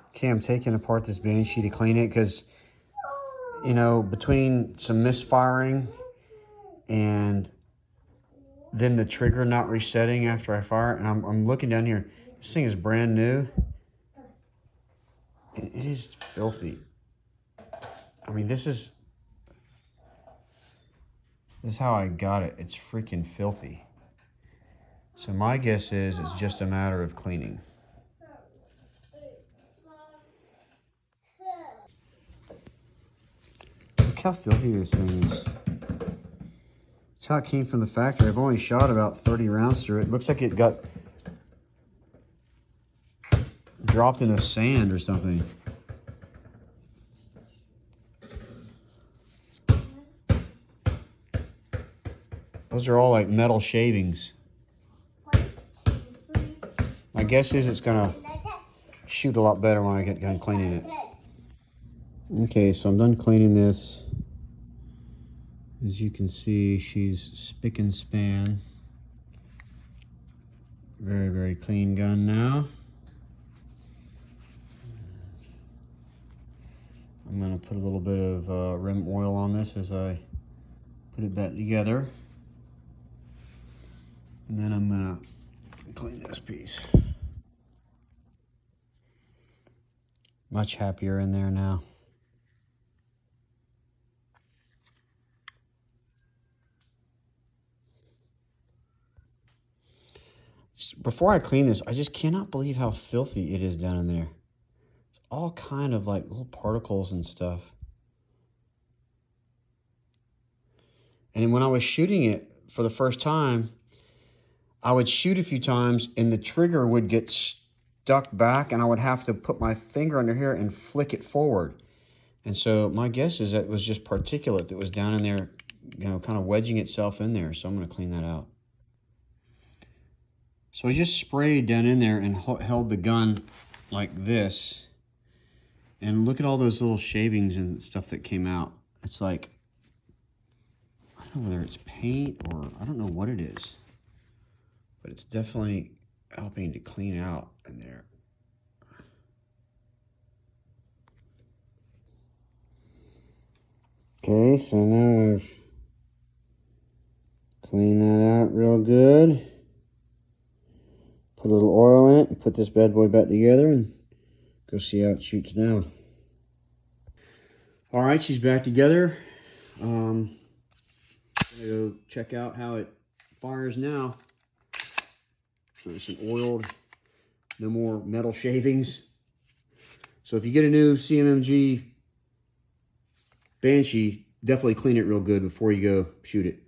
Okay, I'm taking apart this Banshee to clean it because, you know, between some misfiring and then the trigger not resetting after I fire it, and I'm looking down here. This thing is brand new. And it is filthy. I mean, this is how I got it. It's freaking filthy. So my guess is it's just a matter of cleaning. Look how filthy this thing is. It's how it came from the factory. I've only shot about 30 rounds through it. Looks like it got dropped in the sand or something. Those are all like metal shavings. My guess is it's gonna shoot a lot better when I get done cleaning it. Okay, so I'm done cleaning this. As you can see, she's spick and span. Very, very clean gun now. I'm gonna put a little bit of rim oil on this as I put it back together. And then I'm gonna clean this piece. Much happier in there now. Before I clean this, I just cannot believe how filthy it is down in there. All kind of like little particles and stuff. And when I was shooting it for the first time, I would shoot a few times and the trigger would get stuck back and I would have to put my finger under here and flick it forward. And so my guess is that it was just particulate that was down in there, you know, kind of wedging itself in there. So I'm going to clean that out. So I just sprayed down in there and held the gun like this. And look at all those little shavings and stuff that came out. It's like, I don't know whether it's paint or I don't know what it is. But it's definitely helping to clean out in there. Okay, so now I've cleaned that out real good. Put a little oil in it and put this bad boy back together and go see how it shoots now. All right, she's back together. I'm gonna go check out how it fires now. Nice and oiled, no more metal shavings. So if you get a new CMMG Banshee, definitely clean it real good before you go shoot it.